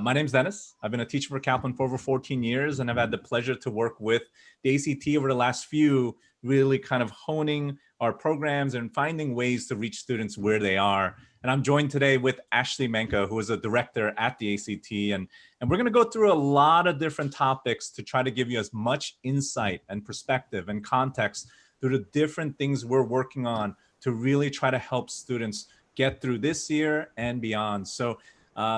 My name's Dennis. I've been a teacher for Kaplan for over 14 years, and I've had the pleasure to work with the ACT over the last few, really kind of honing our programs and finding ways to reach students where they are. And I'm joined today with Ashley Menka, who is a director at the ACT. And we're going to go through a lot of different topics to try to give you as much insight and perspective and context through the different things we're working on to really try to help students get through this year and beyond. So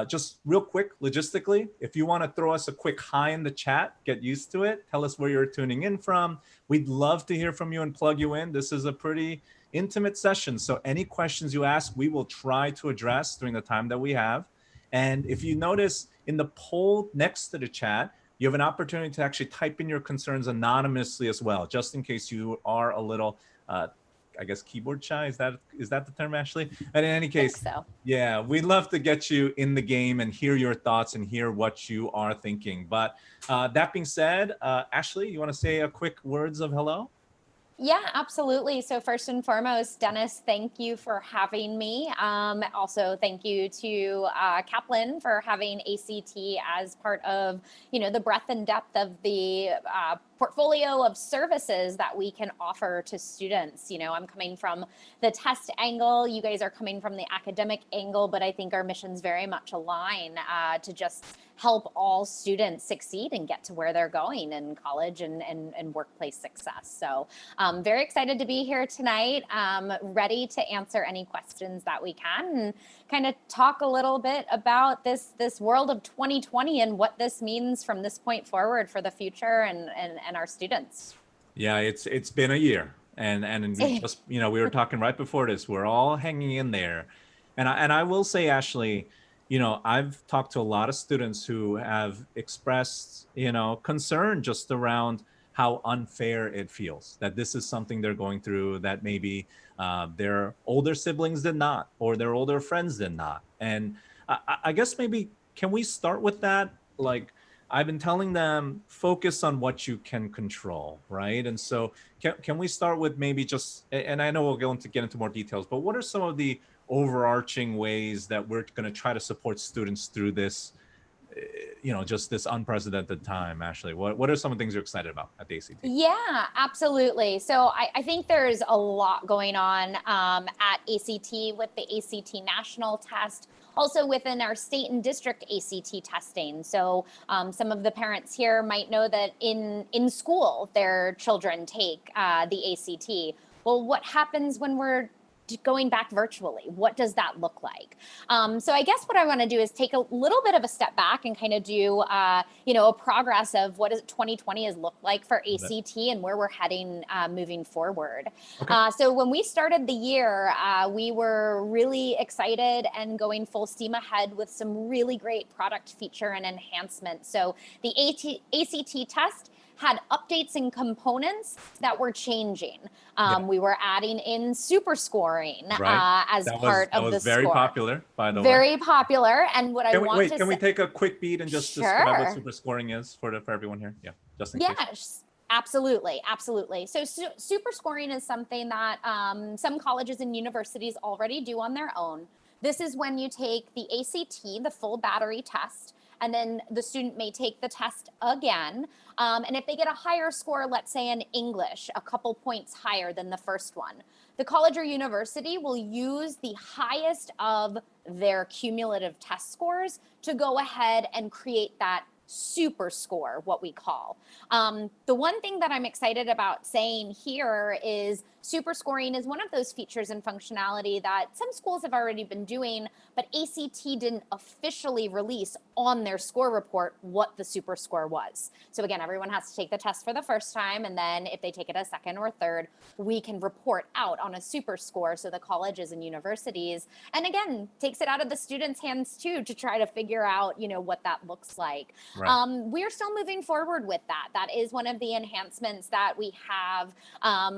just real quick, logistically, if you want to throw us a quick hi in the chat, get used to it. Tell us where you're tuning in from. We'd love to hear from you and plug you in. This is a pretty intimate session. So any questions you ask, we will try to address during the time that we have. And if you notice in the poll next to the chat, you have an opportunity to actually type in your concerns anonymously as well, just in case you are a little I guess keyboard shy. Is that the term, Ashley? And in any case, so. Yeah, we'd love to get you in the game and hear your thoughts and hear what you are thinking. But that being said, Ashley, you want to say a quick words of hello? Yeah, absolutely. So first and foremost, Dennis, thank you for having me. Also, thank you to Kaplan for having ACT as part of, the breadth and depth of the portfolio of services that we can offer to students. I'm coming from the test angle. You guys are coming from the academic angle, but I think our missions very much align to just help all students succeed and get to where they're going in college and workplace success. So very excited to be here tonight, ready to answer any questions that we can and kind of talk a little bit about this world of 2020 and what this means from this point forward for the future and our students. Yeah, it's been a year, and just we were talking right before this. We're all hanging in there, and I will say, Ashley, I've talked to a lot of students who have expressed concern just around how unfair it feels that this is something they're going through that maybe their older siblings did not, or their older friends did not. And I guess maybe can we start with that? Like, I've been telling them, focus on what you can control, right? And so can we start with maybe just, and I know we'll get into more details, but what are some of the overarching ways that we're going to try to support students through this, just this unprecedented time? Ashley, what are some of the things you're excited about at the ACT? Yeah, absolutely. So I think there's a lot going on at ACT with the ACT national test, also within our state and district ACT testing. So some of the parents here might know that in school, their children take the ACT. Well, what happens when we're going back virtually? What does that look like? So I guess what I want to do is take a little bit of a step back and kind of do, a progress of what does 2020 has looked like for ACT and where we're heading moving forward. Okay. So when we started the year, we were really excited and going full steam ahead with some really great product feature and enhancements. So the ACT test had updates and components that were changing. We were adding in super scoring as part of the score. That was very popular, by the way. Very popular. And what Can we take a quick beat and just describe what super scoring is for everyone here? Yeah, just in case. Yes. Absolutely. So super scoring is something that some colleges and universities already do on their own. This is when you take the ACT, the full battery test, and then the student may take the test again. And if they get a higher score, let's say in English, a couple points higher than the first one, the college or university will use the highest of their cumulative test scores to go ahead and create that super score, what we call. The one thing that I'm excited about saying here is super scoring is one of those features and functionality that some schools have already been doing, but ACT didn't officially release on their score report what the super score was. So again, everyone has to take the test for the first time, and then if they take it a second or third, we can report out on a super score. So the colleges and universities, and again, takes it out of the students' hands too to try to figure out, what that looks like. Right. We're still moving forward with that. That is one of the enhancements that we have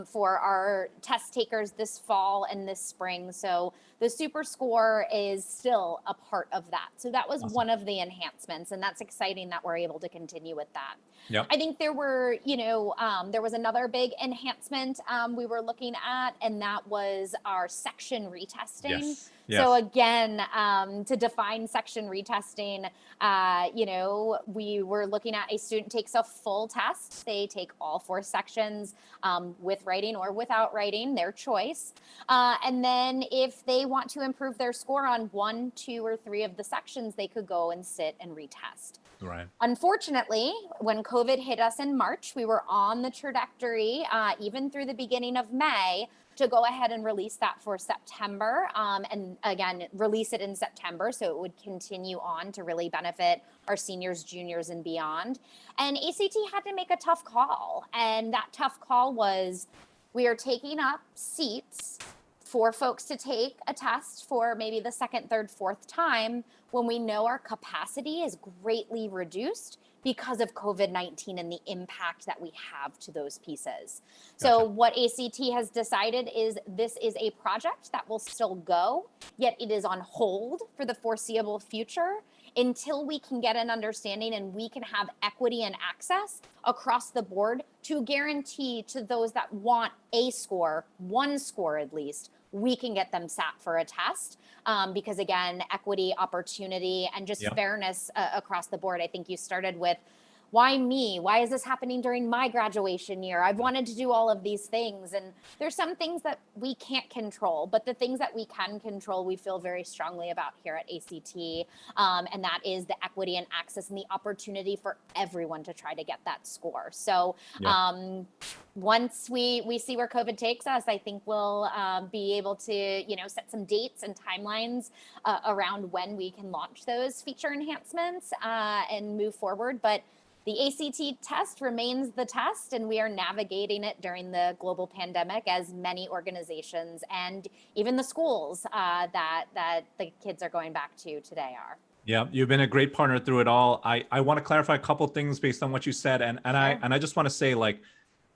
for our test takers this fall and this spring. So the super score is still a part of that. So that was one of the enhancements, and that's exciting that we're able to continue with that. Yep. I think there were, there was another big enhancement we were looking at, and that was our section retesting. Yes. Yes. So again, to define section retesting, we were looking at a student takes a full test. They take all 4 sections with writing or without writing, their choice. And then if they want to improve their score on 1, 2, or 3 of the sections, they could go and sit and retest. Right. Unfortunately, when COVID hit us in March, we were on the trajectory, even through the beginning of May, to go ahead and release that for September. And again, release it in September so it would continue on to really benefit our seniors, juniors, and beyond. And ACT had to make a tough call. And that tough call was, we are taking up seats for folks to take a test for maybe the second, third, fourth time when we know our capacity is greatly reduced because of COVID-19 and the impact that we have to those pieces. So Gotcha. what ACT has decided is this is a project that will still go, yet it is on hold for the foreseeable future until we can get an understanding and we can have equity and access across the board to guarantee to those that want a score, 1 score at least, we can get them sat for a test. Because again, equity, opportunity, and just Yeah. fairness across the board. I think you started with, why me? Why is this happening during my graduation year? I've wanted to do all of these things. And there's some things that we can't control, but the things that we can control, we feel very strongly about here at ACT. And that is the equity and access and the opportunity for everyone to try to get that score. So Yeah. once we see where COVID takes us, I think we'll be able to, set some dates and timelines around when we can launch those feature enhancements and move forward. But the ACT test remains the test, and we are navigating it during the global pandemic, as many organizations and even the schools that the kids are going back to today are. Yeah, you've been a great partner through it all. I want to clarify a couple things based on what you said, and Sure. I just want to say, like,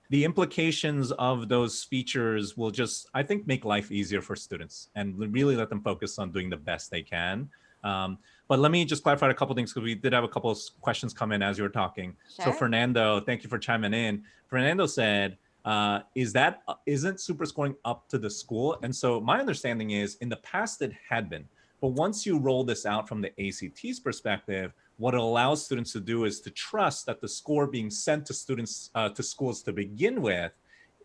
the implications of those features will just, I think, make life easier for students and really let them focus on doing the best they can. But let me just clarify a couple things, because we did have a couple of questions come in as you were talking. So Sure. Fernando, thank you for chiming in. Fernando said, isn't super scoring up to the school? And so my understanding is, in the past it had been, but once you roll this out from the ACT's perspective, what it allows students to do is to trust that the score being sent to students, to schools to begin with,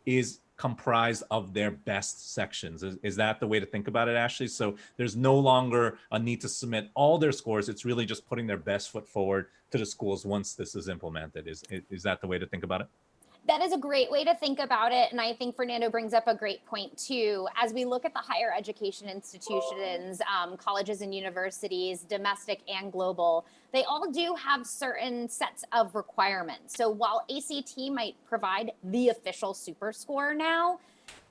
is comprised of their best sections. Is that the way to think about it, Ashley? So there's no longer a need to submit all their scores. It's really just putting their best foot forward to the schools once this is implemented. Is that the way to think about it? That is a great way to think about it. And I think Fernando brings up a great point too. As we look at the higher education institutions, colleges and universities, domestic and global, they all do have certain sets of requirements. So while ACT might provide the official super score now,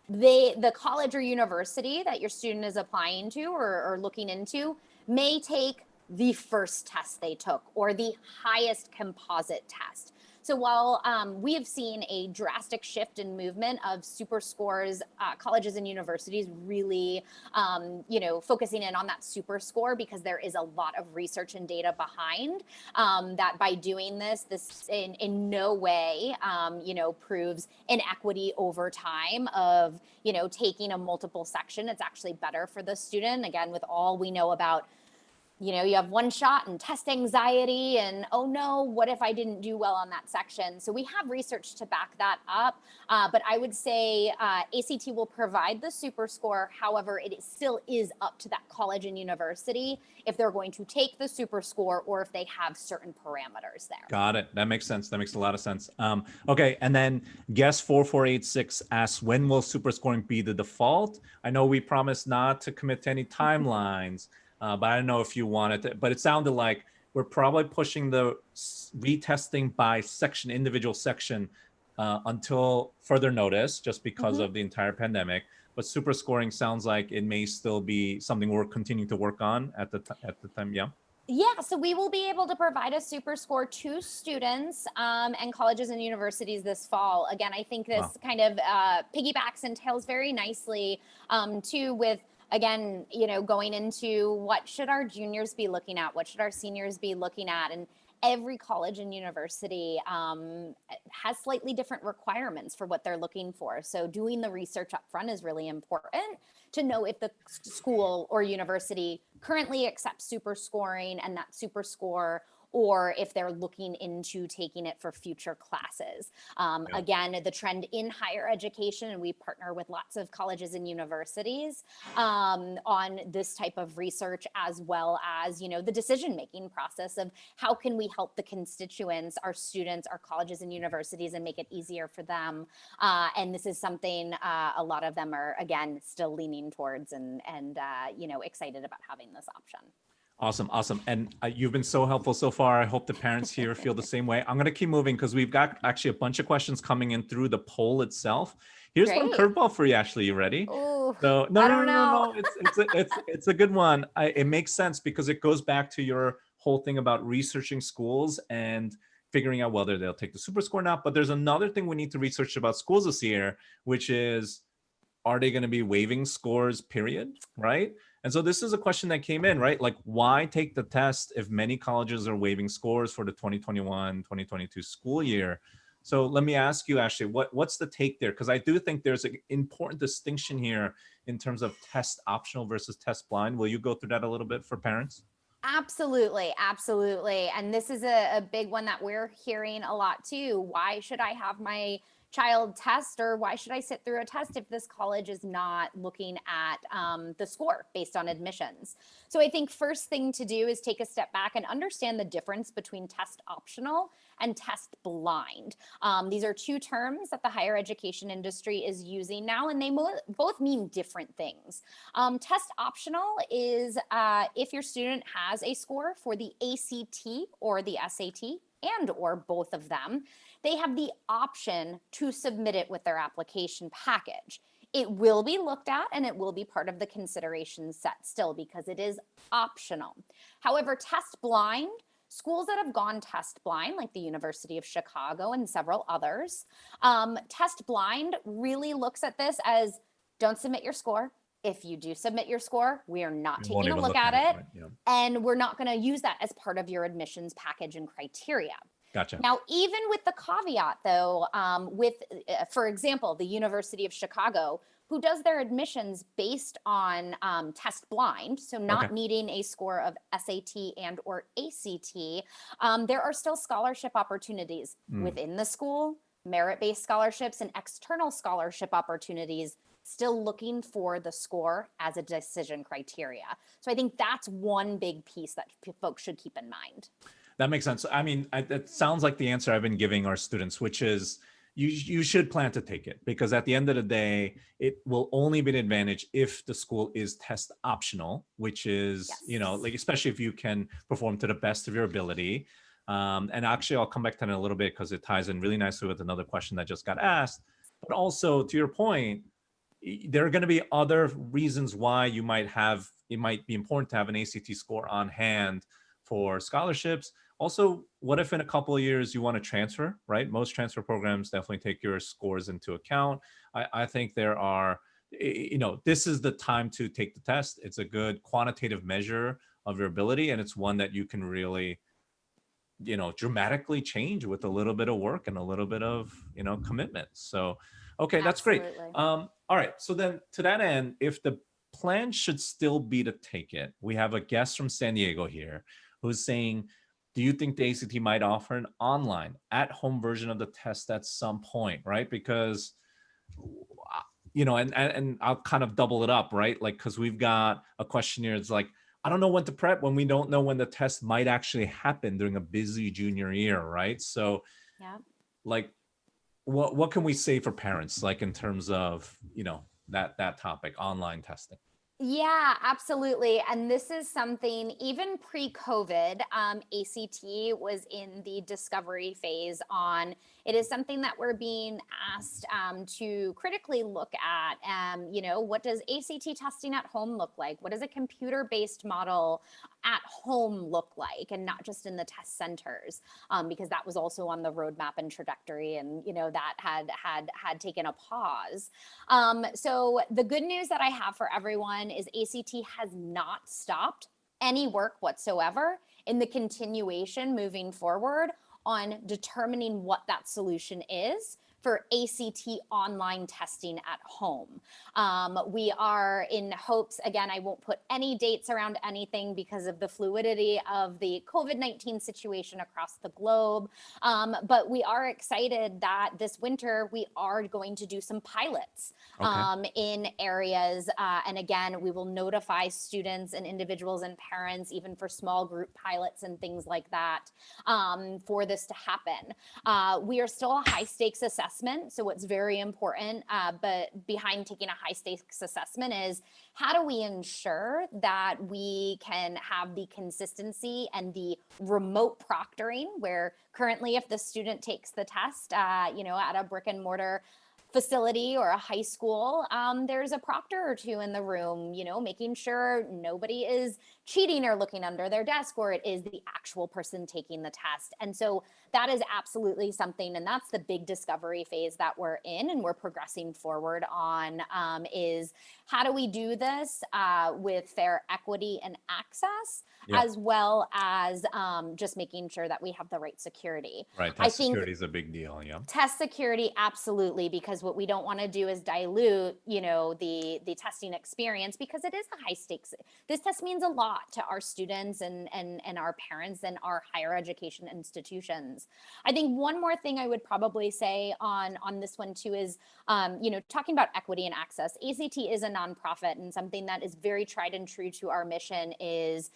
the college or university that your student is applying to or looking into may take the first test they took or the highest composite test. So while we have seen a drastic shift in movement of super scores, colleges and universities really, focusing in on that super score, because there is a lot of research and data behind that by doing this in no way, proves inequity over time of, taking a multiple section. It's actually better for the student. Again, with all we know about, you have one shot and test anxiety and, oh no, what if I didn't do well on that section? So we have research to back that up. But I would say ACT will provide the super score. However, it still is up to that college and university if they're going to take the super score or if they have certain parameters there. Got it. That makes sense. That makes a lot of sense. Okay. And then guest 4486 asks, when will super scoring be the default? I know we promised not to commit to any timelines. But I don't know if you wanted to, but it sounded like we're probably pushing the retesting by section, individual section, until further notice, just because of the entire pandemic. But super scoring sounds like it may still be something we're continuing to work on at the time. Yeah. Yeah, so we will be able to provide a super score to students and colleges and universities this fall. Again, I think this kind of piggybacks and tails very nicely too with, again, going into what should our juniors be looking at? What should our seniors be looking at? And every college and university has slightly different requirements for what they're looking for. So doing the research up front is really important to know if the school or university currently accepts super scoring and that super score, or if they're looking into taking it for future classes. Again, the trend in higher education, and we partner with lots of colleges and universities on this type of research, as well as, the decision-making process of how can we help the constituents, our students, our colleges and universities, and make it easier for them. And this is something a lot of them are, again, still leaning towards and excited about having this option. Awesome. Awesome. And you've been so helpful so far. I hope the parents here feel the same way. I'm going to keep moving because we've got actually a bunch of questions coming in through the poll itself. Here's one curveball for you, Ashley. You ready? Ooh, So no. It's a good one. It makes sense because it goes back to your whole thing about researching schools and figuring out whether they'll take the super score or not. But there's another thing we need to research about schools this year, which is, are they going to be waiving scores, period? Right? And so this is a question that came in, right? Like, why take the test if many colleges are waiving scores for the 2021-2022 school year? So let me ask you, Ashley, what's the take there? Because I do think there's an important distinction here in terms of test optional versus test blind. Will you go through that a little bit for parents? Absolutely. Absolutely. And this is a big one that we're hearing a lot too. Why should I have my child test, or why should I sit through a test if this college is not looking at the score based on admissions? So I think first thing to do is take a step back and understand the difference between test optional and test blind. These are two terms that the higher education industry is using now, and they both mean different things. Test optional is if your student has a score for the ACT or the SAT, and or both of them, they have the option to submit it with their application package. It will be looked at and it will be part of the consideration set still because it is optional. However, test blind, schools that have gone test blind, like the University of Chicago and several others, test blind really looks at this as, don't submit your score. If you do submit your score, we are not taking a look at it, right? Yeah. and we're not going to use that as part of your admissions package and criteria. Gotcha. Now, even with the caveat, though, for example, the University of Chicago, who does their admissions based on test blind, so not needing a score of SAT and or ACT, there are still scholarship opportunities within the school, merit-based scholarships and external scholarship opportunities, still looking for the score as a decision criteria. So I think that's one big piece that folks should keep in mind. That makes sense. I mean, it sounds like the answer I've been giving our students, which is you should plan to take it, because at the end of the day, it will only be an advantage if the school is test optional, which is, like, especially if you can perform to the best of your ability. And actually, I'll come back to that in a little bit because it ties in really nicely with another question that just got asked. But also, to your point, there are going to be other reasons why it might be important to have an ACT score on hand for scholarships. Also, what if in a couple of years you want to transfer, right? Most transfer programs definitely take your scores into account. I think there are, this is the time to take the test. It's a good quantitative measure of your ability, and it's one that you can really, dramatically change with a little bit of work and a little bit of, commitment. So, okay, that's great. All right. So then to that end, if the plan should still be to take it, we have a guest from San Diego here who's saying, do you think the ACT might offer an online at-home version of the test at some point, right? Because, and I'll kind of double it up, right? Like, because we've got a questionnaire. It's like, I don't know when to prep when we don't know when the test might actually happen during a busy junior year, right? So, like, what can we say for parents, like in terms of, that topic, online testing? Yeah, absolutely. And this is something, even pre-COVID, ACT was in the discovery phase on. It is something that we're being asked to critically look at. What does ACT testing at home look like? What does a computer-based model at home look like, and not just in the test centers? Because that was also on the roadmap and trajectory, and that had taken a pause. So the good news that I have for everyone is ACT has not stopped any work whatsoever. in the continuation moving forward on determining what that solution is for ACT online testing at home. We are in hopes, again, I won't put any dates around anything because of the fluidity of the COVID-19 situation across the globe, but we are excited that this winter we are going to do some pilots in areas, and again, we will notify students and individuals and parents, even for small group pilots and things like that, for this to happen. We are still a high stakes assessment. So what's very important, but behind taking a high stakes assessment is how do we ensure that we can have the consistency and the remote proctoring, where currently if the student takes the test, at a brick and mortar facility or a high school, there's a proctor or two in the room, making sure nobody is cheating or looking under their desk, or it is the actual person taking the test. And so that is absolutely something, and that's the big discovery phase that we're in and we're progressing forward on, is how do we do this with fair equity and access, as well as just making sure that we have the right security. Right, test security is a big deal, Test security, absolutely, because what we don't want to do is dilute, the testing experience, because it is a high stakes. This test means a lot to our students and our parents and our higher education institutions. I think one more thing I would probably say on this one too is, talking about equity and access. ACT is a nonprofit, and something that is very tried and true to our mission is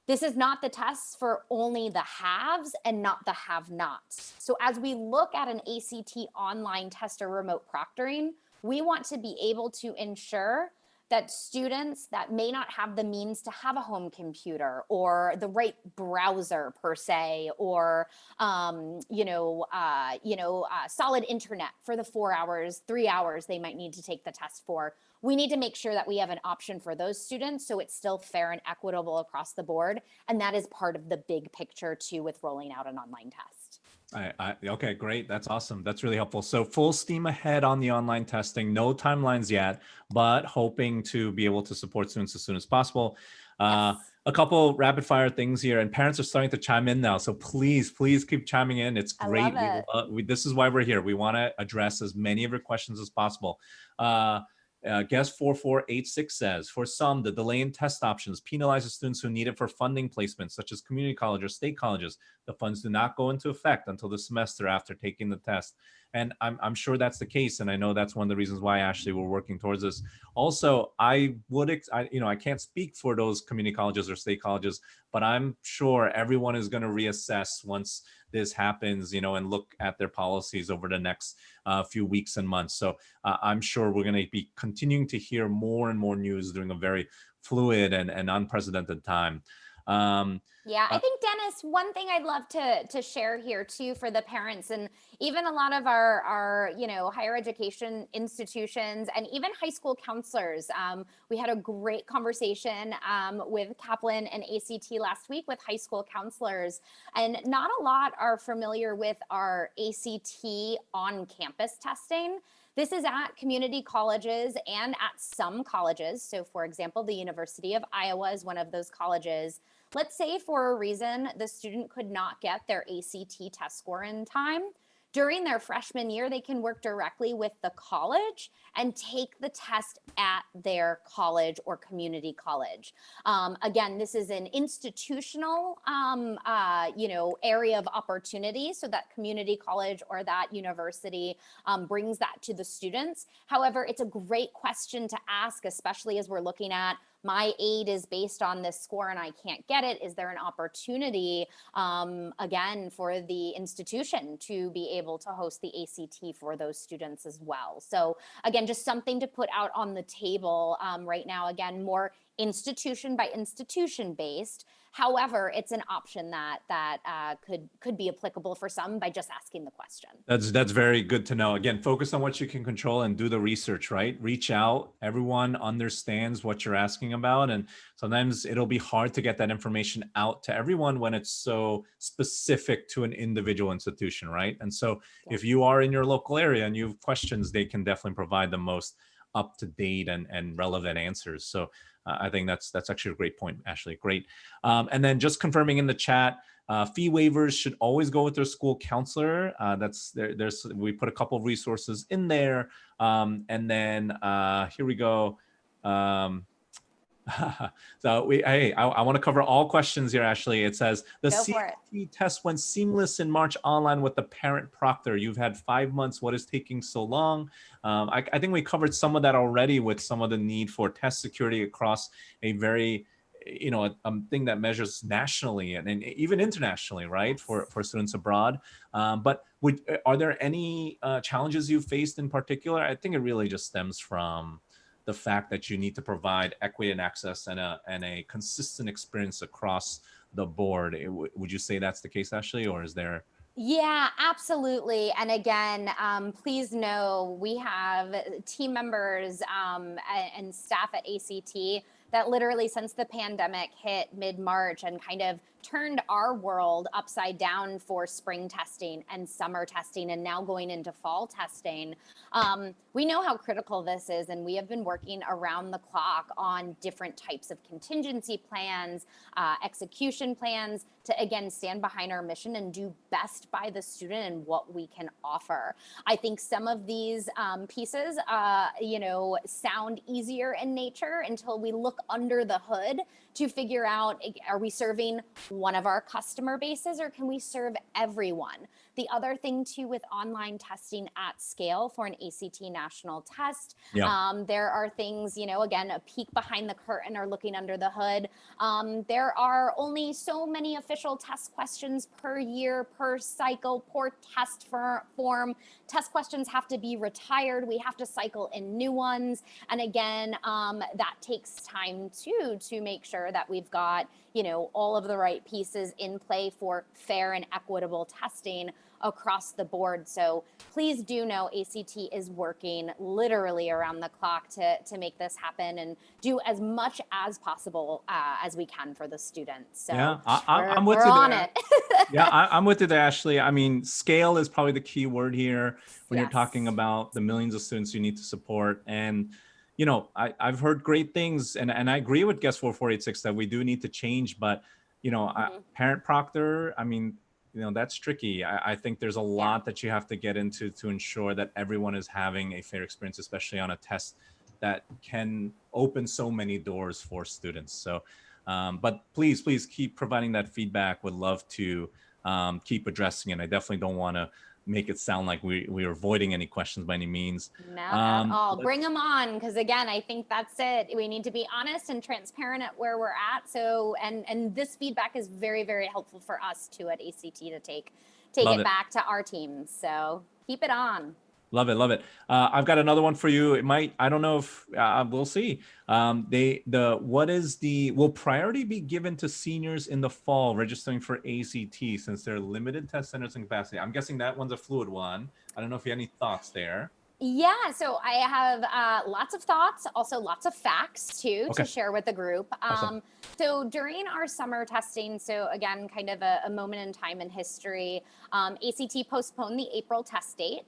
this is not the test for only the haves and not the have-nots. So as we look at an ACT online test or remote proctoring, we want to be able to ensure that students that may not have the means to have a home computer or the right browser per se, or solid internet for the 4 hours, 3 hours they might need to take the test for. We need to make sure that we have an option for those students so it's still fair and equitable across the board. And that is part of the big picture too with rolling out an online test. Okay, great. That's awesome. That's really helpful. So full steam ahead on the online testing, no timelines yet, but hoping to be able to support students as soon as possible. Yes. A couple rapid fire things here, and parents are starting to chime in now. So please keep chiming in. It's great. I love it. This is why we're here. We want to address as many of your questions as possible. Guest 4486 says, for some, the delay in test options penalizes students who need it for funding placements, such as community college or state colleges. The funds do not go into effect until the semester after taking the test. And I'm sure that's the case. And I know that's one of the reasons why, Ashley, we're working towards this. Also, I can't speak for those community colleges or state colleges, but I'm sure everyone is going to reassess once this happens, and look at their policies over the next few weeks and months. So I'm sure we're going to be continuing to hear more and more news during a very fluid and unprecedented time. I think, Dennis, one thing I'd love to share here too for the parents, and even a lot of our higher education institutions and even high school counselors. We had a great conversation with Kaplan and ACT last week with high school counselors, and not a lot are familiar with our ACT on-campus testing. This is at community colleges and at some colleges. So for example, the University of Iowa is one of those colleges. Let's say for a reason the student could not get their ACT test score in time. During their freshman year, they can work directly with the college and take the test at their college or community college. Again, this is an institutional, area of opportunity, so that community college or that university brings that to the students. However, it's a great question to ask, especially as we're looking at my aid is based on this score and I can't get it. Is there an opportunity, again, for the institution to be able to host the ACT for those students as well? So again, just something to put out on the table right now, again, more institution by institution based. However, it's an option that could be applicable for some by just asking the question. That's very good to know. Again, focus on what you can control and do the research, right? Reach out. Everyone understands what you're asking about. And sometimes it'll be hard to get that information out to everyone when it's so specific to an individual institution, right? And so if you are in your local area and you have questions, they can definitely provide the most up-to-date and relevant answers. So I think that's actually a great point, Ashley. Great. And then just confirming in the chat, fee waivers should always go with their school counselor. That's there. We put a couple of resources in there, and then here we go. So I want to cover all questions here, Ashley. It says the Go for it. CFT test went seamless in March online with the parent proctor. You've had 5 months. What is taking so long? I think we covered some of that already with some of the need for test security across a very, a thing that measures nationally and even internationally, right? For students abroad. But are there any challenges you faced in particular? I think it really just stems from the fact that you need to provide equity and access and a consistent experience across the board. Would you say that's the case, Ashley, or is there? Yeah, absolutely. And again, please know we have team members and staff at ACT that literally since the pandemic hit mid-March and kind of turned our world upside down for spring testing and summer testing and now going into fall testing. We know how critical this is, and we have been working around the clock on different types of contingency plans, execution plans to, again, stand behind our mission and do best by the student and what we can offer. I think some of these pieces, sound easier in nature until we look under the hood to figure out, are we serving one of our customer bases or can we serve everyone? The other thing too with online testing at scale for an ACT national test, there are things, again, a peek behind the curtain or looking under the hood. There are only so many official test questions per year, per cycle, per test form. Test questions have to be retired. We have to cycle in new ones. And again, that takes time too, to make sure that we've got, all of the right pieces in play for fair and equitable testing across the board. So please do know ACT is working literally around the clock to make this happen and do as much as possible as we can for the students. So yeah, I'm with we're you on there. it. Yeah, I'm with you there, Ashley. I mean, scale is probably the key word here when you're Yes. talking about the millions of students you need to support. And I've heard great things, and I agree with Guest 4486 that we do need to change. But parent proctor, I mean, that's tricky. I think there's a lot that you have to get into to ensure that everyone is having a fair experience, especially on a test that can open so many doors for students. So, but please keep providing that feedback. Would love to keep addressing it. I definitely don't want to make it sound like we are avoiding any questions by any means. Not at all. Bring them on, because again, I think that's it. We need to be honest and transparent at where we're at. So, and this feedback is very, very helpful for us too at ACT to take it back to our teams. So keep it on. Love it. I've got another one for you. It might, I don't know if we'll see. Will priority be given to seniors in the fall registering for ACT since there are limited test centers and capacity? I'm guessing that one's a fluid one. I don't know if you have any thoughts there. Yeah, so I have lots of thoughts, also lots of facts too to share with the group. Awesome. So during our summer testing, so again, kind of a moment in time in history, ACT postponed the April test date.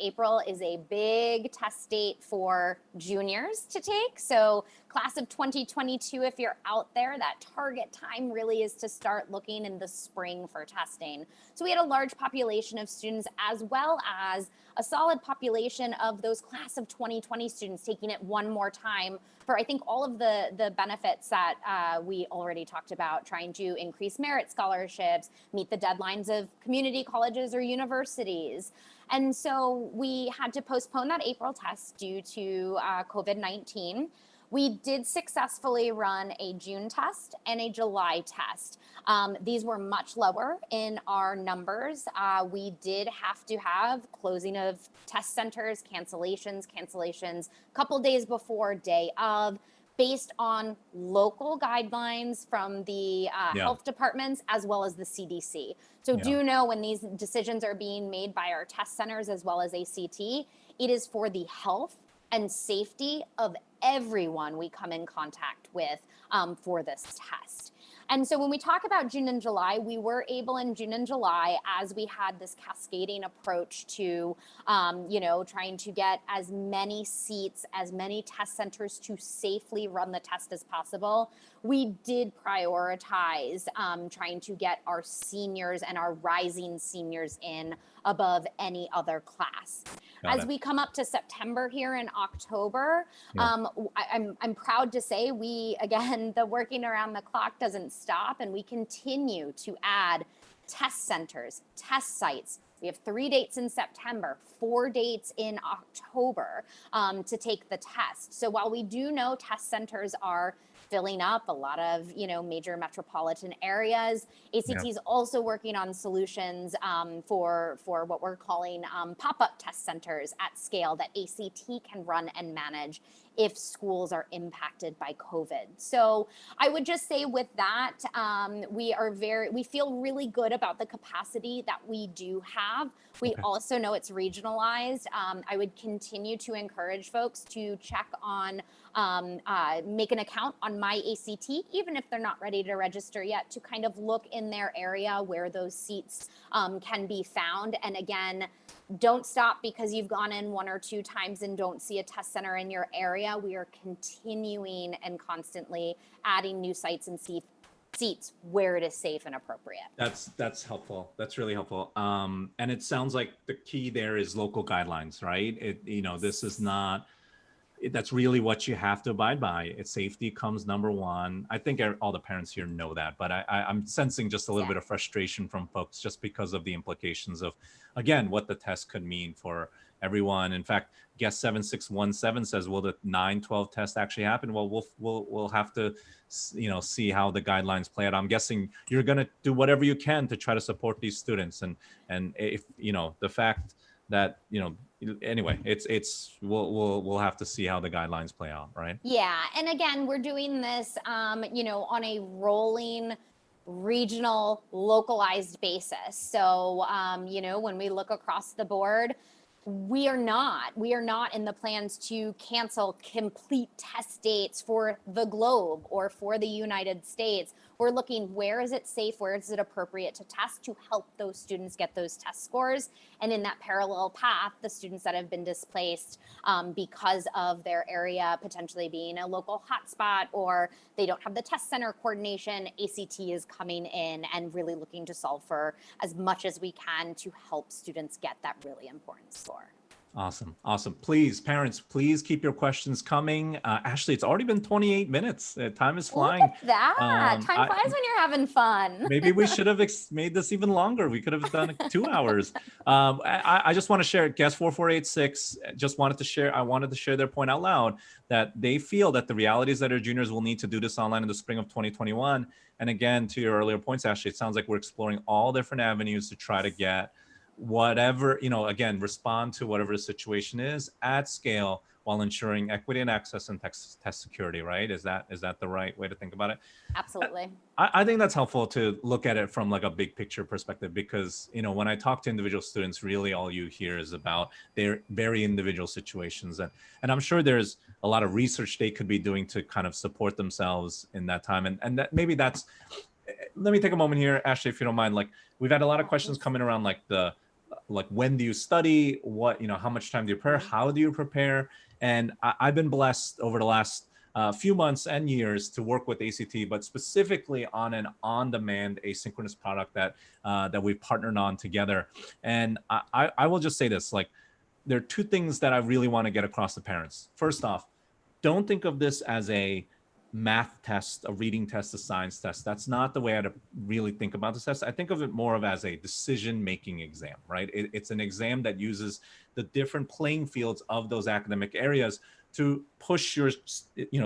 April is a big test date for juniors to take. So class of 2022, if you're out there, that target time really is to start looking in the spring for testing. So we had a large population of students as well as a solid population of those class of 2020 students taking it one more time for, I think, all of the benefits that we already talked about, trying to increase merit scholarships, meet the deadlines of community colleges or universities. And so we had to postpone that April test due to COVID-19. We did successfully run a June test and a July test. These were much lower in our numbers. We did have to have closing of test centers, cancellations a couple days before, day of, based on local guidelines from the health departments as well as the CDC. So do know when these decisions are being made by our test centers as well as ACT, it is for the health and safety of everyone we come in contact with for this test. And so when we talk about June and July, we were able in June and July, as we had this cascading approach to, trying to get as many seats, as many test centers to safely run the test as possible, we did prioritize trying to get our seniors and our rising seniors in above any other class. Got As it. we come up to September here in October, I'm proud to say again, the working around the clock doesn't stop, and we continue to add test centers, test sites. We have 3 dates in September, 4 dates in October to take the test. So while we do know test centers are filling up a lot of major metropolitan areas, ACT is also working on solutions for what we're calling pop-up test centers at scale that ACT can run and manage if schools are impacted by COVID. So I would just say with that, we feel really good about the capacity that we do have. We also know it's regionalized. I would continue to encourage folks to check on, make an account on My ACT, even if they're not ready to register yet, to kind of look in their area where those seats can be found. And again, don't stop because you've gone in 1 or 2 times and don't see a test center in your area. We are continuing and constantly adding new sites and seats where it is safe and appropriate. That's helpful. That's really helpful. And it sounds like the key there is local guidelines, right? This is not, that's really what you have to abide by. It's safety comes number one. I think all the parents here know that, but I'm sensing just a little bit of frustration from folks just because of the implications of, again, what the test could mean for everyone. In fact, guest 7617 says, will the 9/12 test actually happen? Well, we'll have to, see how the guidelines play out. I'm guessing you're going to do whatever you can to try to support these students. And if, the fact that, anyway, we'll have to see how the guidelines play out, right? Yeah, and again, we're doing this, on a rolling regional localized basis. So, when we look across the board, we are not in the plans to cancel complete test dates for the globe or for the United States. We're looking, where is it safe, where is it appropriate to test to help those students get those test scores. And in that parallel path, the students that have been displaced because of their area potentially being a local hotspot or they don't have the test center coordination, ACT is coming in and really looking to solve for as much as we can to help students get that really important score. Awesome. Please, parents, please keep your questions coming. Ashley, it's already been 28 minutes. Time is flying. Look at that. Time flies when you're having fun. Maybe we should have made this even longer. We could have done 2 hours. I just want to share, guest 4486 just wanted to share, I wanted to share their point out loud that they feel that the reality is that our juniors will need to do this online in the spring of 2021. And again, to your earlier points, Ashley, it sounds like we're exploring all different avenues to try to get whatever, again, respond to whatever the situation is at scale while ensuring equity and access and test security, right? Is that the right way to think about it? Absolutely. I think that's helpful to look at it from like a big picture perspective, because, when I talk to individual students, really all you hear is about their very individual situations. And I'm sure there's a lot of research they could be doing to kind of support themselves in that time. And that maybe that's, let me take a moment here, Ashley, if you don't mind. Like, we've had a lot of questions coming around like when do you study, what, how much time do you prepare, how do you prepare? And I've been blessed over the last few months and years to work with ACT, but specifically on an on-demand asynchronous product that we've partnered on together. And I will just say this, like, there are 2 things that I really want to get across to parents. First off, don't think of this as a math test, a reading test, a science test. That's not the way I really think about this test. I think of it more of as a decision-making exam, right? It's an exam that uses the different playing fields of those academic areas to push your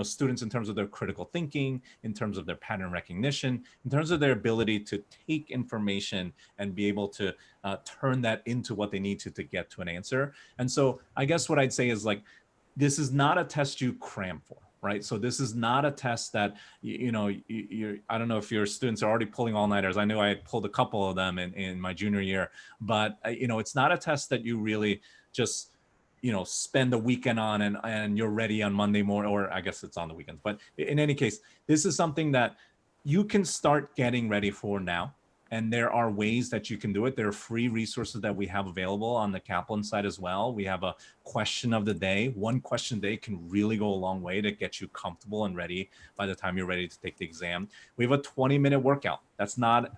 students in terms of their critical thinking, in terms of their pattern recognition, in terms of their ability to take information and be able to turn that into what they need to get to an answer. And so I guess what I'd say is, like, this is not a test you cram for. Right. So this is not a test that, you're, I don't know if your students are already pulling all-nighters. I know I had pulled a couple of them in my junior year, but, it's not a test that you really just, spend a weekend on and you're ready on Monday morning, or I guess it's on the weekends. But in any case, this is something that you can start getting ready for now. And there are ways that you can do it. There are free resources that we have available on the Kaplan site as well. We have a question of the day. One question a day can really go a long way to get you comfortable and ready by the time you're ready to take the exam. We have a 20-minute workout. That's not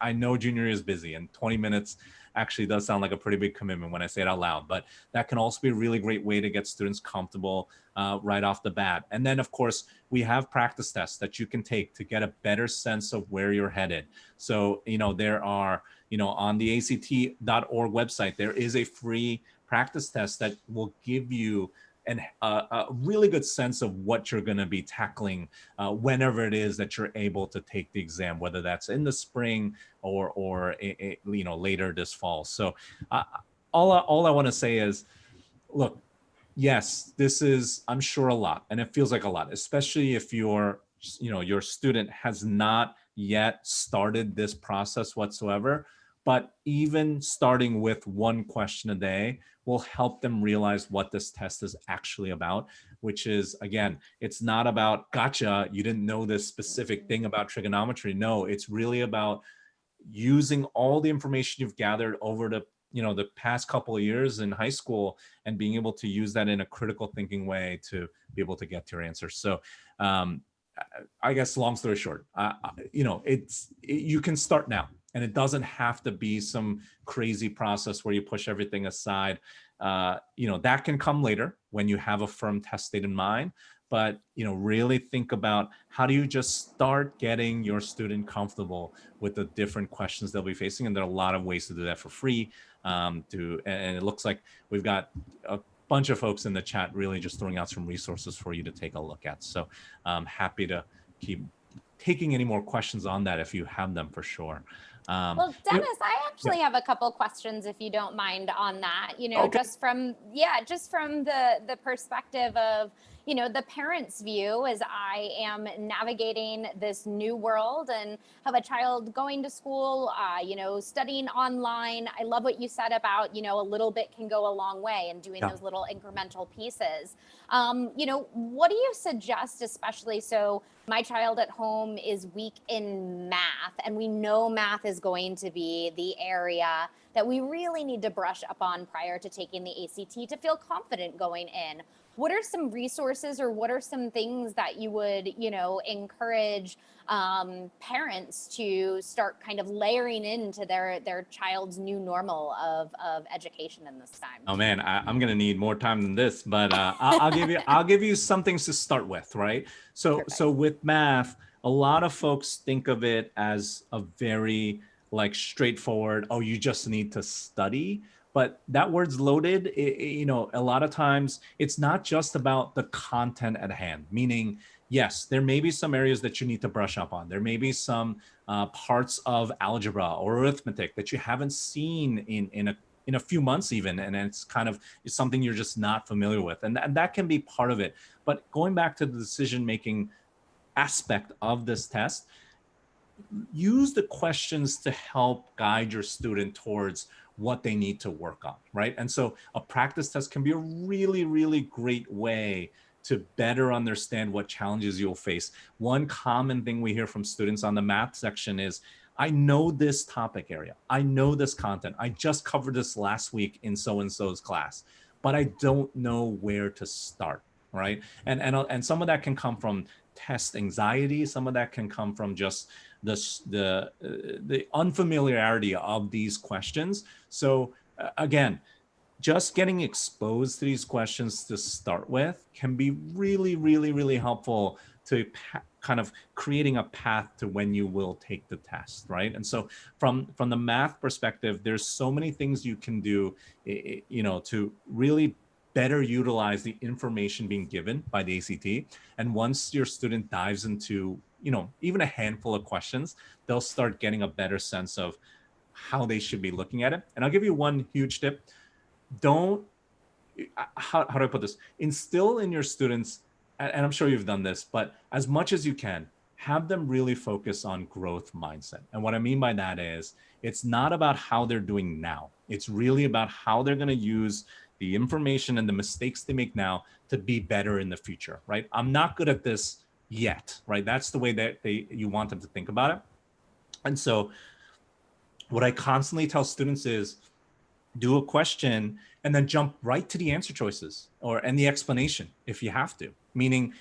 I know junior year is busy, and 20 minutes actually does sound like a pretty big commitment when I say it out loud, but that can also be a really great way to get students comfortable right off the bat. And then of course, we have practice tests that you can take to get a better sense of where you're headed. So, there are, on the ACT.org website, there is a free practice test that will give you a really good sense of what you're going to be tackling whenever it is that you're able to take the exam, whether that's in the spring or later this fall. So all I want to say is, look, yes, this is, I'm sure, a lot, and it feels like a lot, especially if your student has not yet started this process whatsoever. But even starting with one question a day will help them realize what this test is actually about, which is, again, it's not about, gotcha, you didn't know this specific thing about trigonometry. No, it's really about using all the information you've gathered over the past couple of years in high school and being able to use that in a critical thinking way to be able to get to your answer. So I guess long story short, you can start now, and it doesn't have to be some crazy process where you push everything aside. That can come later when you have a firm test date in mind. But really think about, how do you just start getting your student comfortable with the different questions they'll be facing, and there are a lot of ways to do that for free. And it looks like we've got a bunch of folks in the chat really just throwing out some resources for you to take a look at. So I'm happy to keep taking any more questions on that if you have them, for sure. Well, Dennis, I actually have a couple questions, if you don't mind, on that. Okay. Just from the perspective of the parent's view, as I am navigating this new world and have a child going to school, studying online. I love what you said about a little bit can go a long way, and doing those little incremental pieces. What do you suggest, especially so my child at home is weak in math, and we know math is going to be the area that we really need to brush up on prior to taking the ACT to feel confident going in. What are some resources, or what are some things that you would, encourage parents to start kind of layering into their child's new normal of education in this time? Oh man, I'm gonna need more time than this, but I'll give you some things to start with, right? So with math, a lot of folks think of it as a very straightforward, oh, you just need to study. But that word's loaded. A lot of times it's not just about the content at hand, meaning, yes, there may be some areas that you need to brush up on. There may be some parts of algebra or arithmetic that you haven't seen in a few months even, and it's something you're just not familiar with. And that can be part of it. But going back to the decision-making aspect of this test, use the questions to help guide your student towards what they need to work on, right? And so a practice test can be a really, really great way to better understand what challenges you'll face. One common thing we hear from students on the math section is, I know this topic area, I know this content, I just covered this last week in so-and-so's class, but I don't know where to start, right? And some of that can come from test anxiety. Some of that can come from just the unfamiliarity of these questions. So again, just getting exposed to these questions to start with can be really, really, really helpful to kind of creating a path to when you will take the test, right? And so from the math perspective, there's so many things you can do, to really better utilize the information being given by the ACT. And once your student dives into, even a handful of questions, they'll start getting a better sense of how they should be looking at it. And I'll give you one huge tip. How do I put this? Instill in your students, and I'm sure you've done this, but as much as you can, have them really focus on growth mindset. And what I mean by that is, it's not about how they're doing now. It's really about how they're going to use the information and the mistakes they make now to be better in the future, right? I'm not good at this yet, right? That's the way that you want them to think about it. And so what I constantly tell students is do a question and then jump right to the answer choices and the explanation if you have to, meaning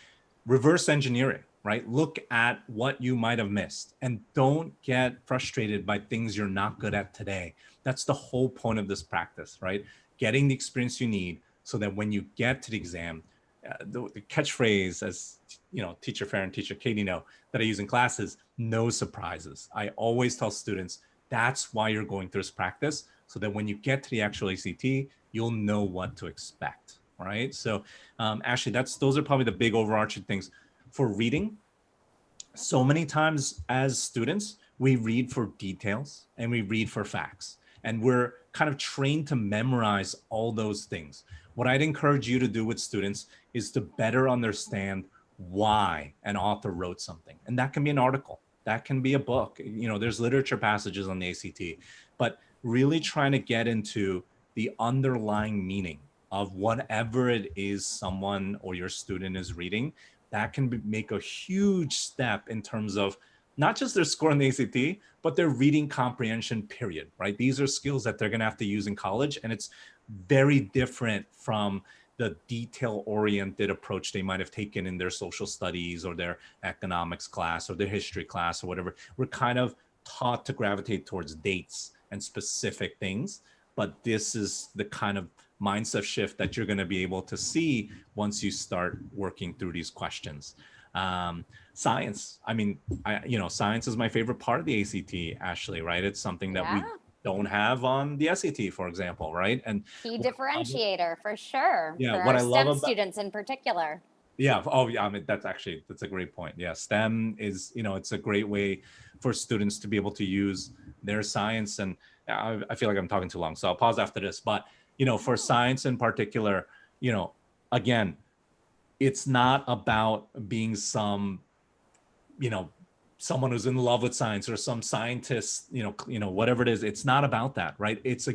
reverse engineering, right? Look at what you might have missed and don't get frustrated by things you're not good at today. That's the whole point of this practice, right? Getting the experience you need so that when you get to the exam, the catchphrase, as you know, teacher Farron, teacher Katie know, that I use in classes, no surprises. I always tell students that's why you're going through this practice, so that when you get to the actual ACT, you'll know what to expect, right? So Ashley, those are probably the big overarching things. For reading, so many times as students, we read for details and we read for facts, and we're kind of trained to memorize all those things. What I'd encourage you to do with students is to better understand why an author wrote something. And that can be an article, that can be a book. You know, there's literature passages on the ACT, but really trying to get into the underlying meaning of whatever it is someone or your student is reading. That can make a huge step in terms of not just their score on the ACT, but their reading comprehension, period, right? These are skills that they're going to have to use in college. And it's very different from the detail-oriented approach they might have taken in their social studies or their economics class or their history class or whatever. We're kind of taught to gravitate towards dates and specific things, but this is the kind of mindset shift that you're going to be able to see once you start working through these questions. Science, I mean, science is my favorite part of the ACT, Ashley, right? It's something that we don't have on the SAT, for example, right? And key differentiator for sure. Yeah, for what our I love STEM about students in particular. Yeah. Oh, yeah. I mean, that's a great point. Yeah. STEM is, it's a great way for students to be able to use their science. And I feel like I'm talking too long, so I'll pause after this. But, for science in particular, again, it's not about being someone who's in love with science or some scientist, whatever it is. It's not about that, right? It's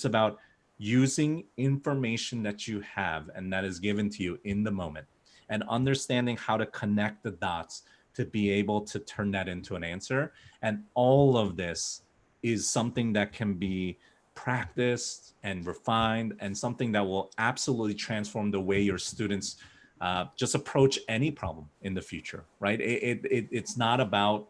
about using information that you have and that is given to you in the moment, and understanding how to connect the dots to be able to turn that into an answer. And all of this is something that can be practiced and refined, and something that will absolutely transform the way your students just approach any problem in the future, right? It's not about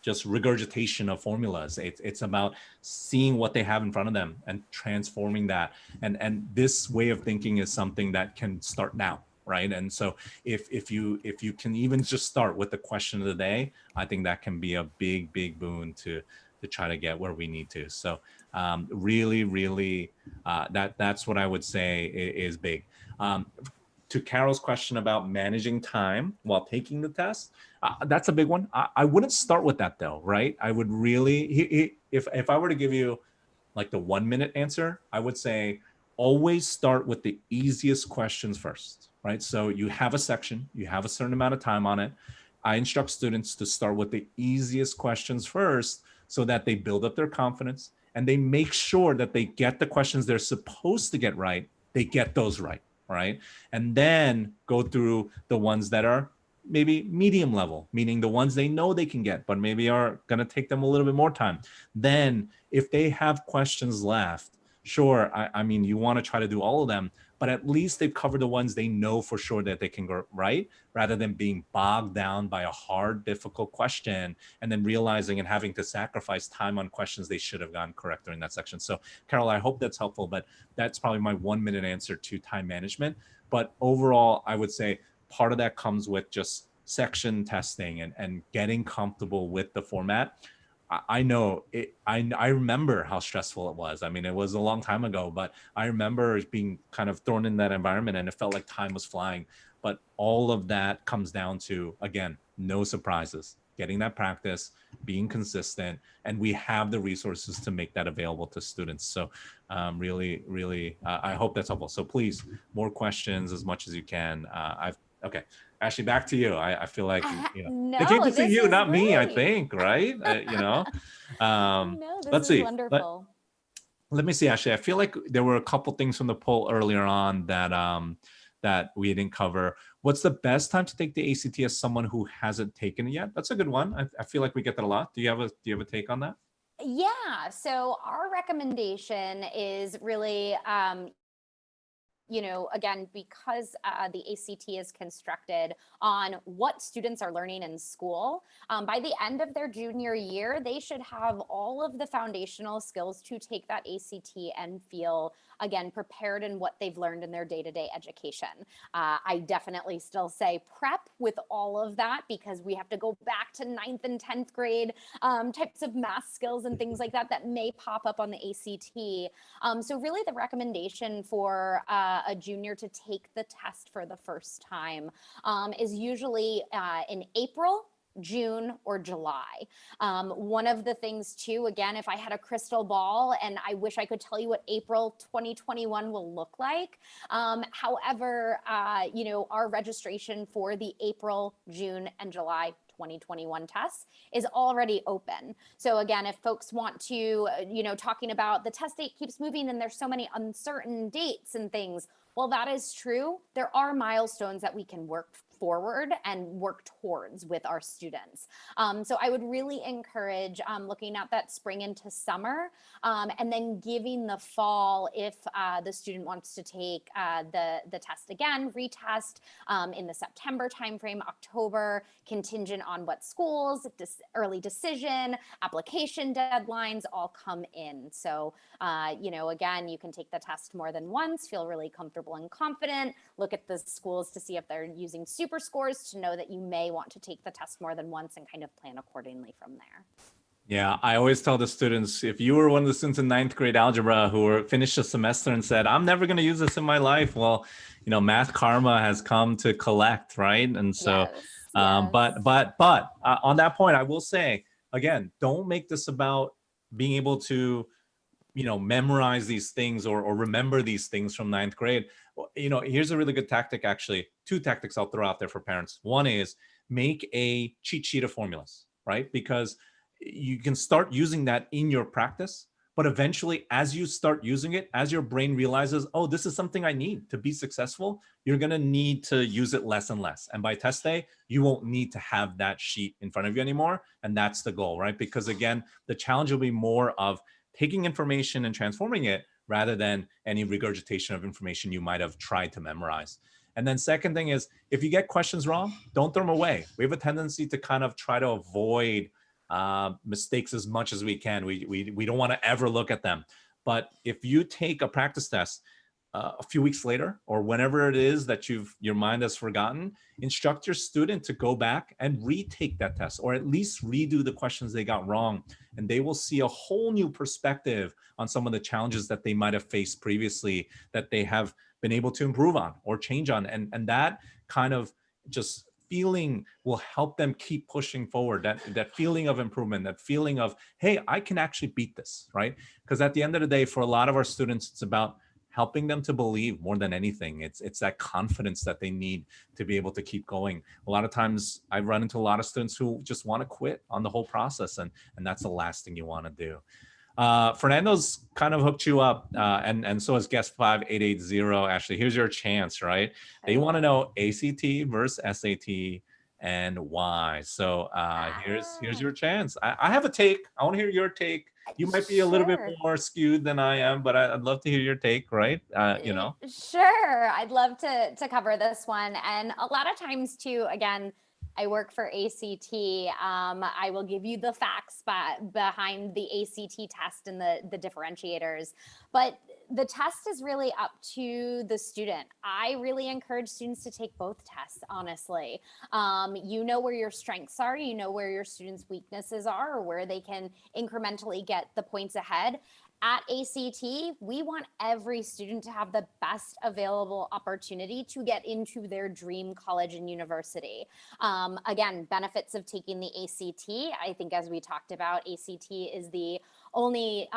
just regurgitation of formulas. It's about seeing what they have in front of them and transforming that. And this way of thinking is something that can start now, right? And so if you can even just start with the question of the day, I think that can be a big boon to try to get where we need to. So really that's what I would say is big. To Carol's question about managing time while taking the test, that's a big one. I wouldn't start with that though, right? I would really, if I were to give you like the 1 minute answer, I would say always start with the easiest questions first, right? So you have a section, you have a certain amount of time on it. I instruct students to start with the easiest questions first so that they build up their confidence and they make sure that they get the questions they're supposed to get right. They get those right. Right. And then go through the ones that are maybe medium level, meaning the ones they know they can get, but maybe are going to take them a little bit more time. Then if they have questions left, sure, I mean, you want to try to do all of them, but at least they've covered the ones they know for sure that they can go right, rather than being bogged down by a hard, difficult question and then realizing and having to sacrifice time on questions they should have gotten correct during that section. So Carol, I hope that's helpful, but that's probably my 1 minute answer to time management. But overall, I would say part of that comes with just section testing and getting comfortable with the format. I know it. I remember how stressful it was. I mean, it was a long time ago, but I remember being kind of thrown in that environment and it felt like time was flying. But all of that comes down to, again, no surprises, getting that practice, being consistent, and we have the resources to make that available to students. So really, I hope that's helpful. So please, more questions as much as you can. Okay. Ashley, back to you. I feel like, no, they came to see you, not great. me, I think, right? No, this Let's is see. wonderful. Let me see, Ashley. I feel like there were a couple things from the poll earlier on that that we didn't cover. What's the best time to take the ACT as someone who hasn't taken it yet? That's a good one. I feel like we get that a lot. Do you have a take on that? Yeah, so our recommendation is really, again, because the ACT is constructed on what students are learning in school, by the end of their junior year, they should have all of the foundational skills to take that ACT and feel, again, prepared in what they've learned in their day-to-day education. I definitely still say prep with all of that because we have to go back to ninth and 10th grade types of math skills and things like that that may pop up on the ACT. So really the recommendation for a junior to take the test for the first time is usually in April, June, or July. One of the things too, again, if I had a crystal ball and I wish I could tell you what April 2021 will look like. However, our registration for the April, June, and July 2021 tests is already open. So again, if folks want to, talking about the test date keeps moving and there's so many uncertain dates and things, well, that is true. There are milestones that we can work forward and work towards with our students. So I would really encourage looking at that spring into summer and then giving the fall if the student wants to take the test again, retest in the September timeframe, October, contingent on what schools, early decision, application deadlines all come in. So, again, you can take the test more than once, feel really comfortable and confident, look at the schools to see if they're using super scores to know that you may want to take the test more than once and kind of plan accordingly from there. Yeah, I always tell the students, if you were one of the students in ninth grade algebra who were finished a semester and said, I'm never going to use this in my life, well, math karma has come to collect, right? And so, Yes. but on that point, I will say, again, don't make this about being able to memorize these things or remember these things from ninth grade. Here's a really good tactic, actually. Two tactics I'll throw out there for parents. One is make a cheat sheet of formulas, right? Because you can start using that in your practice, but eventually as you start using it, as your brain realizes, oh, this is something I need to be successful, you're going to need to use it less and less. And by test day, you won't need to have that sheet in front of you anymore. And that's the goal, right? Because again, the challenge will be more of taking information and transforming it rather than any regurgitation of information you might have tried to memorize. And then second thing is, if you get questions wrong, don't throw them away. We have a tendency to kind of try to avoid mistakes as much as we can. We don't want to ever look at them. But if you take a practice test a few weeks later, or whenever it is that your mind has forgotten, instruct your student to go back and retake that test, or at least redo the questions they got wrong. And they will see a whole new perspective on some of the challenges that they might have faced previously that they have been able to improve on or change on. And that kind of just feeling will help them keep pushing forward, that feeling of improvement, that feeling of, hey, I can actually beat this, right? Because at the end of the day, for a lot of our students, it's about helping them to believe more than anything. It's that confidence that they need to be able to keep going. A lot of times I run into a lot of students who just want to quit on the whole process, and that's the last thing you want to do. Fernando's kind of hooked you up, and so has guest 5880. Ashley, here's your chance, right? They want to know ACT versus SAT and why. So here's your chance. I have a take. I want to hear your take. You might be a little bit Sure. more skewed than I am, but I'd love to hear your take, right? Sure, I'd love to cover this one. And a lot of times too, again, I work for ACT. I will give you the facts behind the ACT test and the differentiators. But the test is really up to the student. I really encourage students to take both tests, honestly. You know where your strengths are, you know where your students' weaknesses are, or where they can incrementally get the points ahead. At ACT, we want every student to have the best available opportunity to get into their dream college and university. Again, benefits of taking the ACT. I think as we talked about, ACT is the only